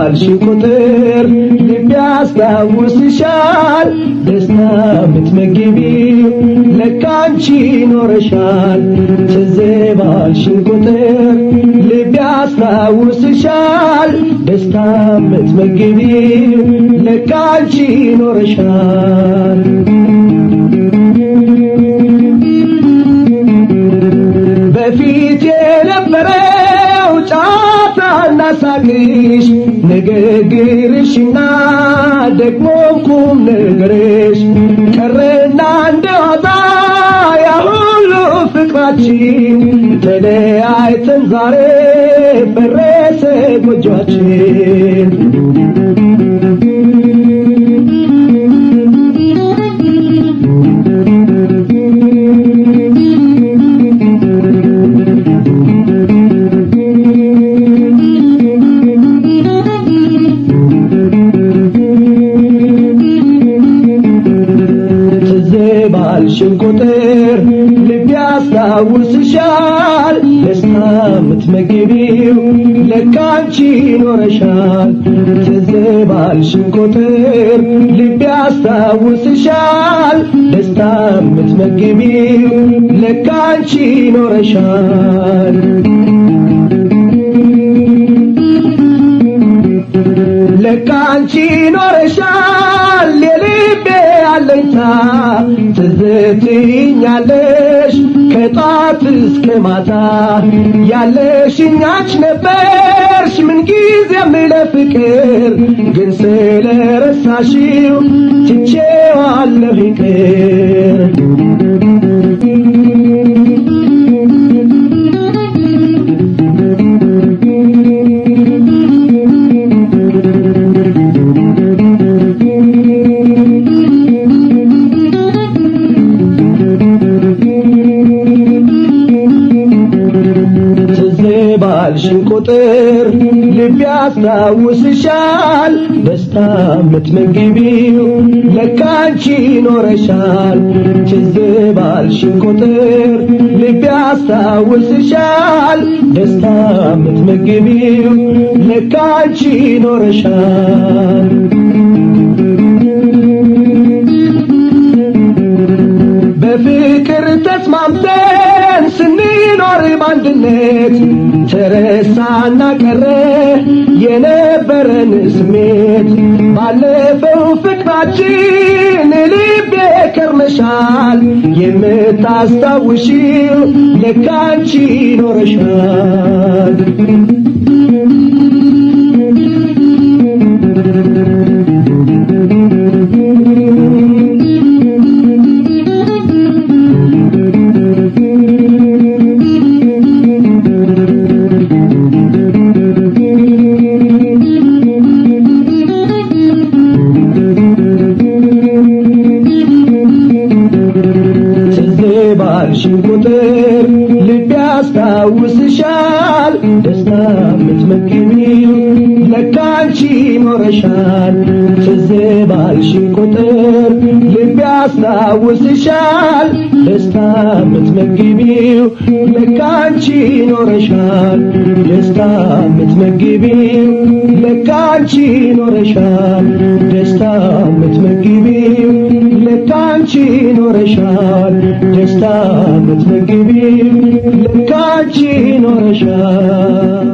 ባልሽ ቁጥር ልቤ ያስታውስሻል ደስታ ምትመግቢው ለካ አንቺ ኖረሻል ትዝ ባልሽ ቁጥር ልቤ ያስታውስሻል ደስታ ምትመግቢው ለካ አንቺ ኖረሻል በፊት የነበረው ጫታና ሳቅሽ ንግግርሽና ደግሞ ቁም ነገርሽ ቀረና እንደዋዛ ያ ሁሉ ፍቅራችን ተለያይተን ዛሬ ፈረሰ ጎጆአችን ባልሽን ቁጥር ልቤ ያስታውስሻል ደስታ ምትመግቢው ለካ አንቺ ኖረሻል ትዝ ባልሽን ቁጥር ልቤ ያስታውስሻል ደስታ ምትመግቢው ለካ አንቺ ኖረሻል ለካ አንቺ ኖረሻል የልቤ አለኝታ ትዝ ትይኛለሽ ከጧት እስከ ማታ ያለሽኝ አንቺ ነበርሽ ምንጊዜም ለፍቅር ግን ስለረሳሽው ትቼዋለሁ ይቅር ባልሽን ቁጥር ልቤ ያስታውስሻል ደስታ ምትመግቢው ለካ አንቺ ኖረሻል ትዝ ባልሽን ቁጥር ልቤ ያስታውስሻል ደስታ ምትመግቢው ለካ አንቺ ኖረሻል በፍቅር ተስማምተን ስንኖር ባንድነት ተረሳና ቀረ የነበረን ስሜት ባለፈው ፍቅራችን ልቤ ከርመሻል የምታስታውሺው ለካ አንቺ ኖረሻል ባልሽን ቁጥር ልቤ ያስታውስሻል ደስታ ምትመግቢው ለካ አንቺ ኖረሻል ትዝ ባልሽን ቁጥር ልቤ ያስታውስሻል ደስታ ምትመግቢው ለካ አንቺ ኖረሻል ደስታ ምትመግቢው ለካ አንቺ ኖረሻል ደስታ ምትመግቢው ለካ አንቺ ኖረሻል ደስታ ምትመግቢው ለካ አንቺ ኖረሻል